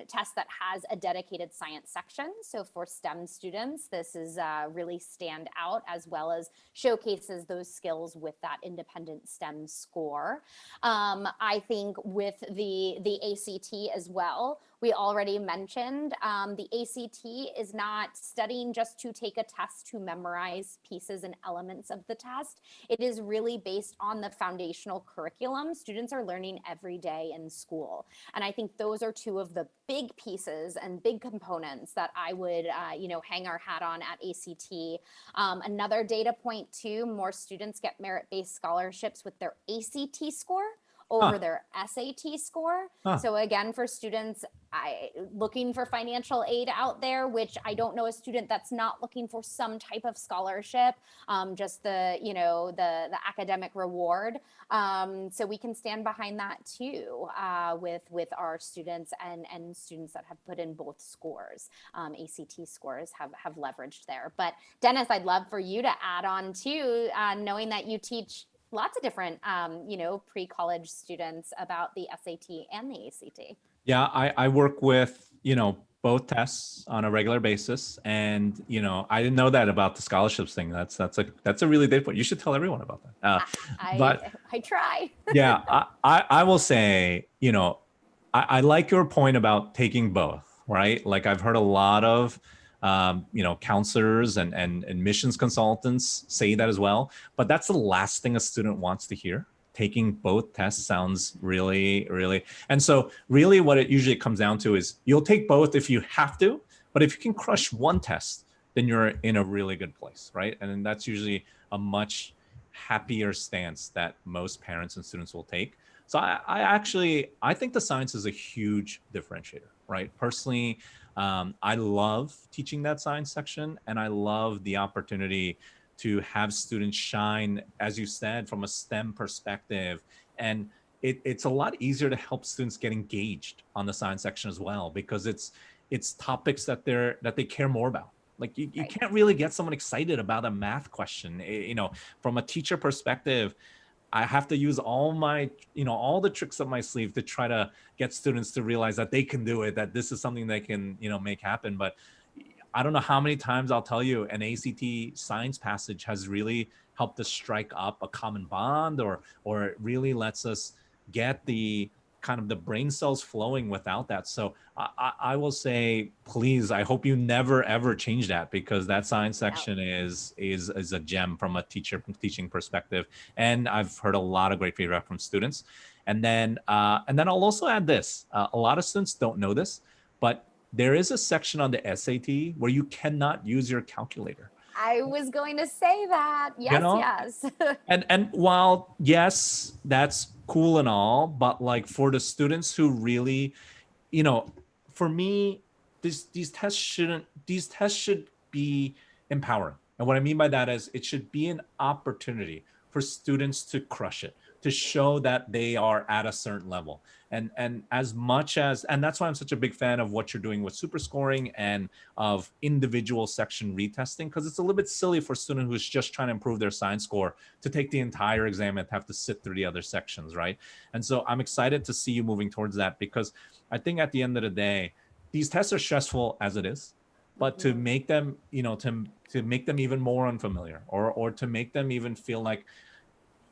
test that has a dedicated science section. So for STEM students, this is really stand out, as well as showcases those skills with that independent STEM score. I think with the ACT as well, we already mentioned the ACT is not studying just to take a test to memorize pieces and elements of the test. It is really based on the foundational curriculum students are learning every day in school. And I think those are two of the big pieces and big components that I would, hang our hat on at ACT. Another data point too, more students get merit-based scholarships with their ACT score over their SAT score. So again, for students looking for financial aid out there, which I don't know a student that's not looking for some type of scholarship, just the academic reward. So we can stand behind that too with our students and students that have put in both scores. ACT scores have leveraged there. But Dennis, I'd love for you to add on too, knowing that you teach lots of different, pre-college students about the SAT and the ACT. Yeah, I work with, both tests on a regular basis. And, I didn't know that about the scholarships thing. That's a really big point. You should tell everyone about that. I try. Yeah, I will say, I like your point about taking both, right? Like I've heard a lot of, counselors and admissions consultants say that as well. But that's the last thing a student wants to hear. Taking both tests sounds really, really. And so really what it usually comes down to is you'll take both if you have to, but if you can crush one test, then you're in a really good place, right? And then that's usually a much happier stance that most parents and students will take. So I think the science is a huge differentiator, right? Personally, I love teaching that science section, and I love the opportunity to have students shine, as you said, from a STEM perspective. And it's a lot easier to help students get engaged on the science section as well, because it's topics that they care more about. Like you Right. can't really get someone excited about a math question. From a teacher perspective, I have to use all the tricks up my sleeve to try to get students to realize that they can do it, that this is something they can, make happen. But I don't know how many times I'll tell you an ACT science passage has really helped us strike up a common bond, or it really lets us get the kind of the brain cells flowing without that. So I will say, please, I hope you never ever change that, because that science section is a gem from a teaching perspective. And I've heard a lot of great feedback from students. And then I'll also add this. A lot of students don't know this, but there is a section on the SAT where you cannot use your calculator. I was going to say that. Yes, yes. And while yes, that's cool and all, but like for the students who really, for me, these tests should be empowering. And what I mean by that is it should be an opportunity for students to crush it, to show that they are at a certain level. And as much as, and that's why I'm such a big fan of what you're doing with super scoring and of individual section retesting, because it's a little bit silly for a student who's just trying to improve their science score to take the entire exam and have to sit through the other sections, right? And so I'm excited to see you moving towards that, because I think at the end of the day, these tests are stressful as it is, but to make them, to make them even more unfamiliar, or to make them even feel like,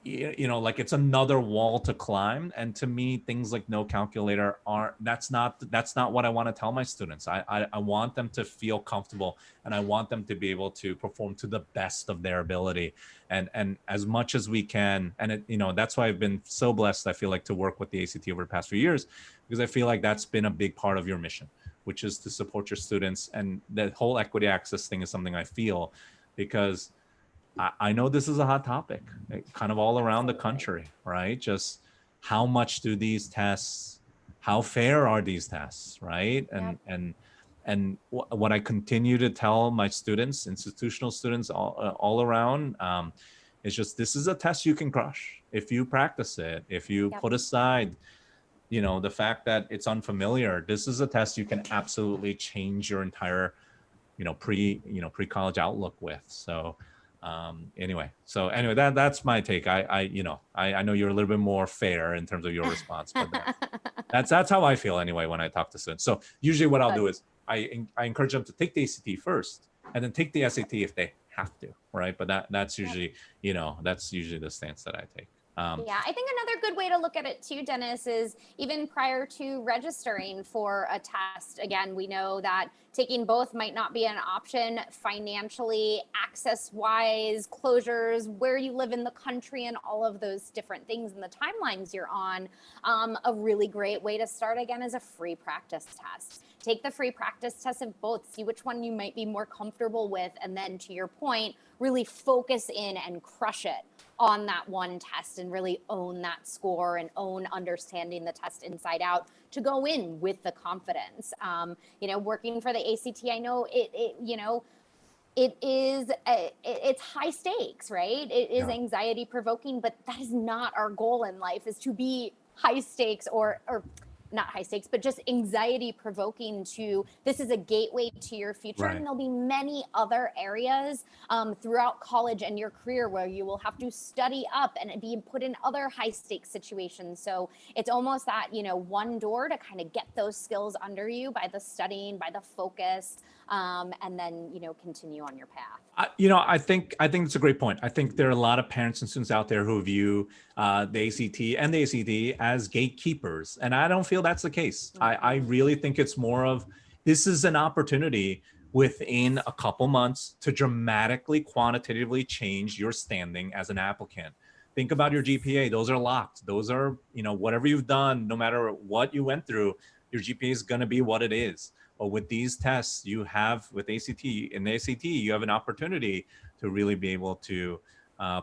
like it's another wall to climb. And to me, things like no calculator that's not what I want to tell my students. I want them to feel comfortable, and I want them to be able to perform to the best of their ability, and as much as we can. And that's why I've been so blessed, I feel like, to work with the ACT over the past few years, because I feel like that's been a big part of your mission, which is to support your students. And the whole equity access thing is something I feel, because I know this is a hot topic, kind of all around the country, right? Just how much do these tests, how fair are these tests, right? And what I continue to tell my students, institutional students all around, is just, this is a test you can crush if you practice it, if you put aside, the fact that it's unfamiliar. This is a test you can absolutely change your entire, pre-college outlook with. So. Anyway, that's my take. I know you're a little bit more fair in terms of your response, but That's how I feel anyway when I talk to students. So usually what I'll Good. do is I encourage them to take the ACT first and then take the SAT if they have to, right? But that's usually, that's usually the stance that I take. Yeah, I think another good way to look at it too, Dennis, is even prior to registering for a test. Again, we know that taking both might not be an option financially, access wise, closures, where you live in the country, and all of those different things and the timelines you're on. A really great way to start again is a free practice test. Take the free practice test of both, see which one you might be more comfortable with, and then to your point, really focus in and crush it on that one test and really own that score and own understanding the test inside out to go in with the confidence. Working for the ACT, I know it's high stakes, right? It is anxiety provoking, but that is not our goal in life, is to be high stakes or not high stakes, but just anxiety provoking. This is a gateway to your future. Right. And there'll be many other areas throughout college and your career where you will have to study up and be put in other high stakes situations. So it's almost that, one door to kind of get those skills under you by the studying, by the focus, and then, continue on your path. I think it's a great point. I think there are a lot of parents and students out there who view the ACT and the ACT as gatekeepers, and I don't feel that's the case. I really think it's more of, this is an opportunity within a couple months to dramatically, quantitatively change your standing as an applicant. Think about your GPA. Those are locked. Those are, whatever you've done, no matter what you went through, your GPA is going to be what it is. But with these tests, you have, with ACT, in the ACT, you have an opportunity to really be able to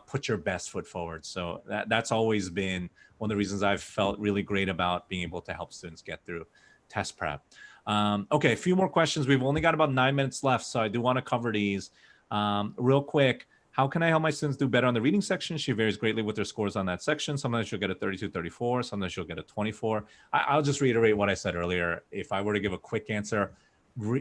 put your best foot forward. So that's always been one of the reasons I've felt really great about being able to help students get through test prep. Okay, a few more questions. We've only got about 9 minutes left, so I do want to cover these real quick. How can I help my students do better on the reading section? She varies greatly with their scores on that section. Sometimes she'll get a 32, 34. Sometimes she'll get a 24. I'll just reiterate what I said earlier. If I were to give a quick answer,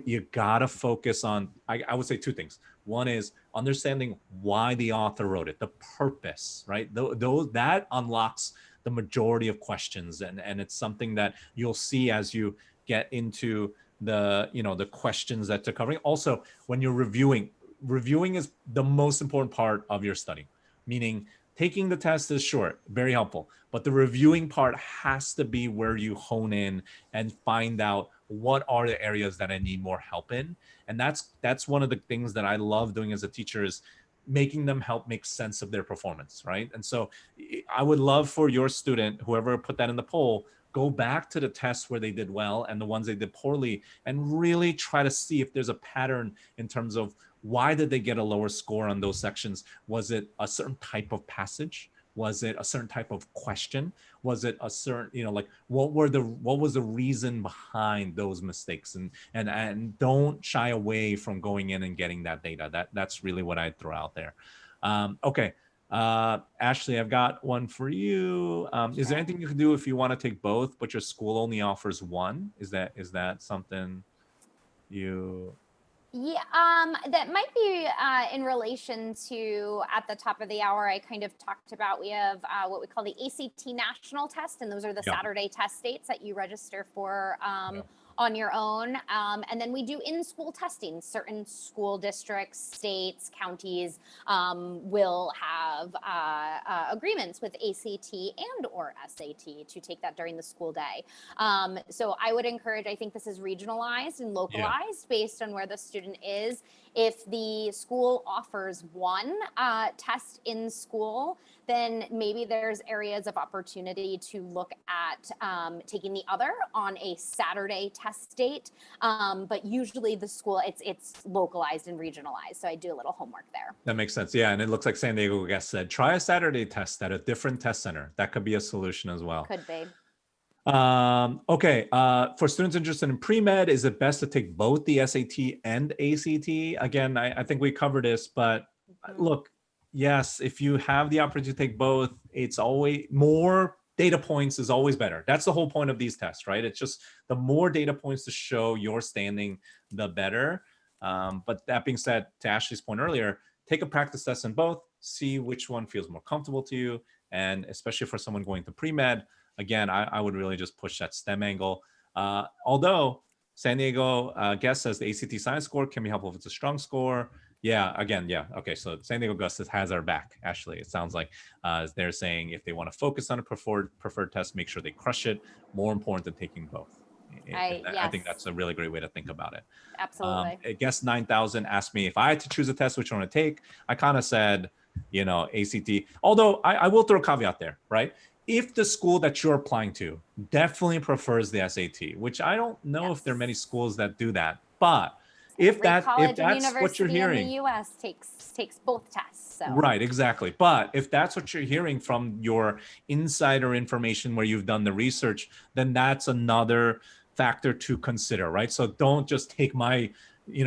you gotta focus on, I would say two things. One is understanding why the author wrote it, the purpose, right? That unlocks the majority of questions. And it's something that you'll see as you get into the questions that they're covering. Also, when you're reviewing is the most important part of your study, meaning taking the test is short, very helpful, but the reviewing part has to be where you hone in and find out what are the areas that I need more help in. And that's one of the things that I love doing as a teacher, is making them help make sense of their performance, right? And so I would love for your student, whoever put that in the poll, go back to the tests where they did well and the ones they did poorly, and really try to see if there's a pattern in terms of why did they get a lower score on those sections? Was it a certain type of passage? Was it a certain type of question? Was it a certain, what was the reason behind those mistakes? And don't shy away from going in and getting that data. That's really what I'd throw out there. Okay. Ashley, I've got one for you. Is there anything you can do if you want to take both, but your school only offers one? Is that something you... Yeah, that might be in relation to, at the top of the hour, I kind of talked about, we have what we call the ACT National Test, and those are the Saturday test dates that you register for on your own. And then we do in-school testing. Certain school districts, states, counties will have agreements with ACT and or SAT to take that during the school day. So I would encourage, I think this is regionalized and localized based on where the student is. If the school offers one test in school, then maybe there's areas of opportunity to look at taking the other on a Saturday test date. But usually the school, it's localized and regionalized. So I do a little homework there. That makes sense. Yeah. And it looks like San Diego guest said, try a Saturday test at a different test center. That could be a solution as well. Could be. Okay. For students interested in pre-med, is it best to take both the SAT and ACT? Again, I think we covered this, but look, yes, if you have the opportunity to take both, it's always more data points is always better. That's the whole point of these tests, right? It's just the more data points to show your standing, the better. But that being said, to Ashley's point earlier, take a practice test in both, see which one feels more comfortable to you. And especially for someone going to pre-med, again, I would really just push that STEM angle. Although San Diego Guest says the ACT science score can be helpful if it's a strong score. Yeah, again, yeah. Okay, so San Diego Gus has our back, actually. It sounds like they're saying if they want to focus on a preferred test, make sure they crush it. More important than taking both. I think that's a really great way to think about it. Absolutely. I guess 9,000 asked me if I had to choose a test, which one to take. I kind of said, ACT. Although I will throw a caveat there, right? If the school that you're applying to definitely prefers the SAT, which I don't know if there are many schools that do that, but if that's what you're hearing in the U.S. takes both tests. So. Right, exactly. But if that's what you're hearing from your insider information where you've done the research, then that's another factor to consider, right? So don't just take my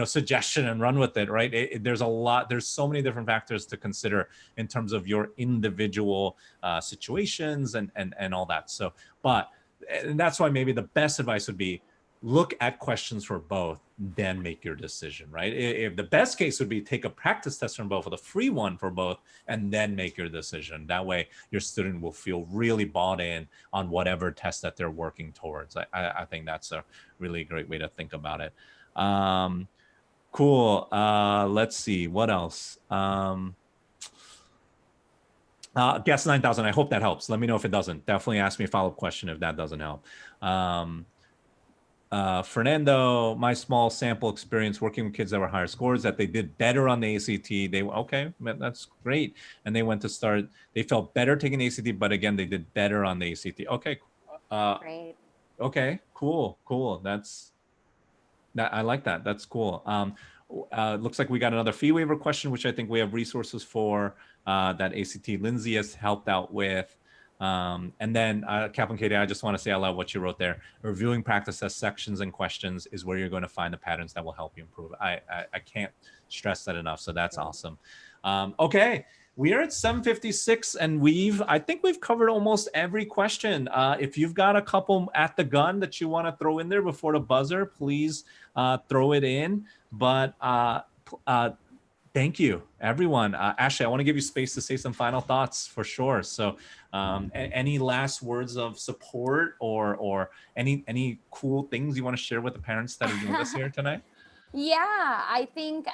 suggestion and run with it, right? There's so many different factors to consider in terms of your individual situations and all that. So, and that's why maybe the best advice would be look at questions for both, then make your decision, right? If the best case would be take a practice test from both, or the free one for both, and then make your decision. That way your student will feel really bought in on whatever test that they're working towards. I think that's a really great way to think about it. Cool. Let's see, what else? Guess 9,000. I hope that helps. Let me know if it doesn't. Definitely ask me a follow-up question if that doesn't help. Fernando, my small sample experience working with kids that were higher scores, that they did better on the ACT. Okay, that's great. And they felt better taking the ACT, but again, they did better on the ACT. Okay. Great. Okay, cool. I like that. That's cool. Looks like we got another fee waiver question, which I think we have resources for that ACT Lindsay has helped out with. And then Kaplan Katie, I just want to say out loud what you wrote there. Reviewing practice test sections and questions is where you're going to find the patterns that will help you improve. I can't stress that enough. So that's awesome. Okay. We are at 7:56 and I think we've covered almost every question. If you've got a couple at the gun that you want to throw in there before the buzzer, please throw it in. But thank you, everyone. Ashley, I want to give you space to say some final thoughts for sure. So any last words of support or any cool things you want to share with the parents that are with us here tonight? Yeah, I think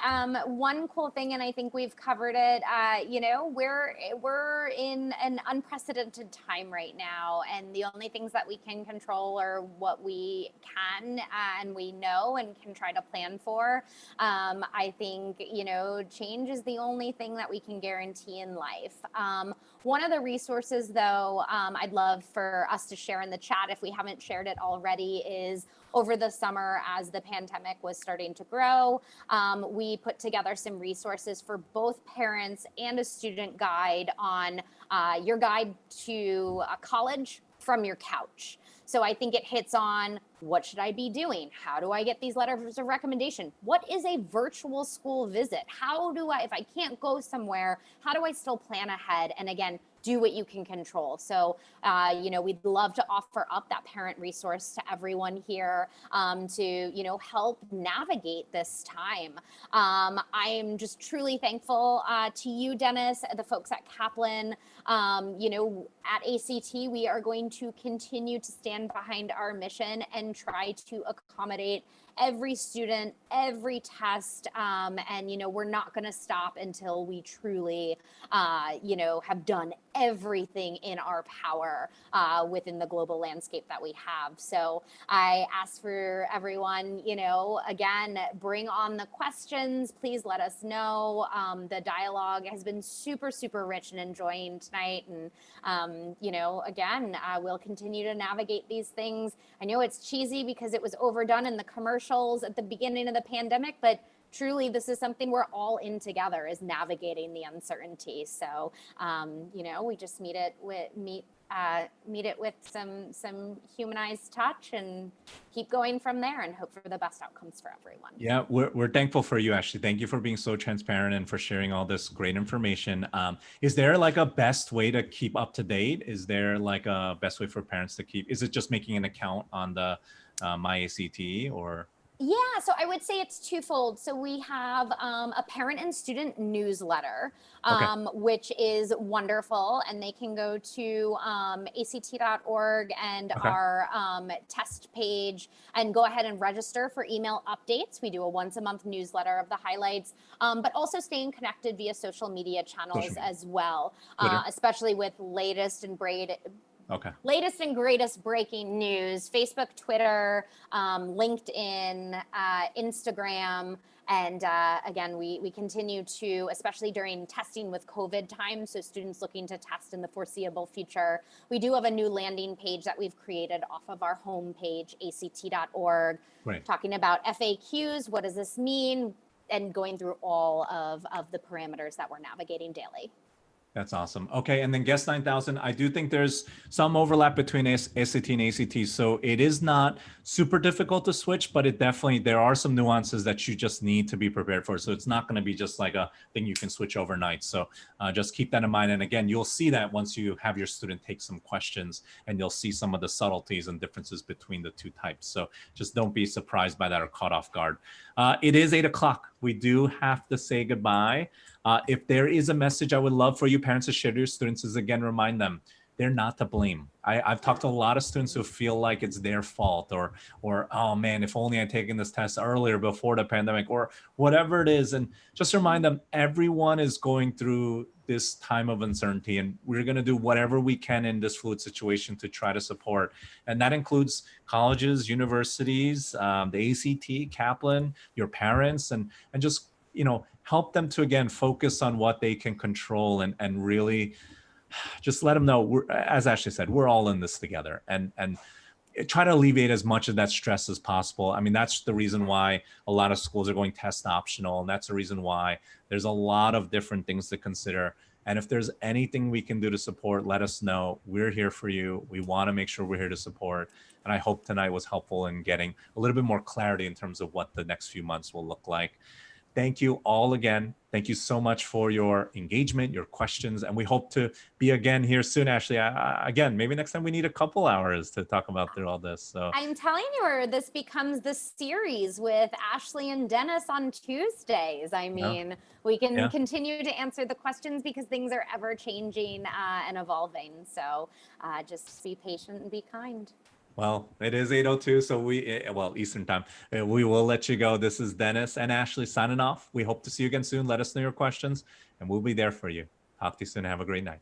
one cool thing, and I think we've covered it, we're in an unprecedented time right now, and the only things that we can control are what we can and we know and can try to plan for. I think, change is the only thing that we can guarantee in life. One of the resources, though, I'd love for us to share in the chat, if we haven't shared it already, is over the summer as the pandemic was starting to grow, we put together some resources for both parents and a student guide on your guide to college from your couch. So I think it hits on, what should I be doing? How do I get these letters of recommendation? What is a virtual school visit? How do I, if I can't go somewhere, how do I still plan ahead? And again, do what you can control. So, we'd love to offer up that parent resource to everyone here to, help navigate this time. I am just truly thankful to you, Dennis, the folks at Kaplan. At ACT, we are going to continue to stand behind our mission and try to accommodate every student, every test, and we're not going to stop until we truly have done everything in our power within the global landscape that we have. So I ask for everyone, again, bring on the questions. Please let us know. The dialogue has been super, super rich and enjoying tonight. And, again, we'll continue to navigate these things. I know it's cheesy because it was overdone in the commercials at the beginning of the pandemic, but truly, this is something we're all in together, is navigating the uncertainty. So, we just meet it with some humanized touch and keep going from there and hope for the best outcomes for everyone. Yeah, we're thankful for you, Ashley. Thank you for being so transparent and for sharing all this great information. Is there like a best way to keep up to date? Is there like a best way for parents to keep? Is it just making an account on the My ACT or? Yeah, so I would say it's twofold. So we have a parent and student newsletter, Okay. which is wonderful, and they can go to act.org and Okay. our test page and go ahead and register for email updates. We do a once a month newsletter of the highlights, but also staying connected via social media Social channels media. as well, Twitter. especially with Okay. latest and greatest breaking news, Facebook, Twitter, LinkedIn, Instagram. And again, we continue to, especially during testing with COVID time, so students looking to test in the foreseeable future, we do have a new landing page that we've created off of our homepage, act.org, Great. talking about FAQs, what does this mean, and going through all of the parameters that we're navigating daily. That's awesome. Okay, and then Guest 9000, I do think there's some overlap between SAT and ACT. So it is not super difficult to switch, but there are some nuances that you just need to be prepared for. So it's not going to be just like a thing you can switch overnight. So just keep that in mind. And again, you'll see that once you have your student take some questions, and you'll see some of the subtleties and differences between the two types. So just don't be surprised by that or caught off guard. It is 8 o'clock. We do have to say goodbye. If there is a message I would love for you parents to share to your students is, again, remind them they're not to blame. I've talked to a lot of students who feel like it's their fault, or oh man, if only I'd taken this test earlier before the pandemic, or whatever it is. And just remind them everyone is going through this time of uncertainty, and we're going to do whatever we can in this fluid situation to try to support. And that includes colleges, universities, the ACT, Kaplan, your parents, and just help them to, again, focus on what they can control, and really just let them know, as Ashley said, we're all in this together, and try to alleviate as much of that stress as possible. I mean, that's the reason why a lot of schools are going test optional, and that's the reason why there's a lot of different things to consider. And if there's anything we can do to support, let us know. We're here for you. We want to make sure we're here to support. And I hope tonight was helpful in getting a little bit more clarity in terms of what the next few months will look like. Thank you all again. Thank you so much for your engagement, your questions, and we hope to be again here soon, Ashley. Again, maybe next time we need a couple hours to talk about through all this. So I'm telling you, this becomes the series with Ashley and Dennis on Tuesdays. I mean, we can continue to answer the questions because things are ever changing and evolving. So just be patient and be kind. Well, it is 8:02, so Eastern time. We will let you go. This is Dennis and Ashley signing off. We hope to see you again soon. Let us know your questions, and we'll be there for you. Talk to you soon. Have a great night.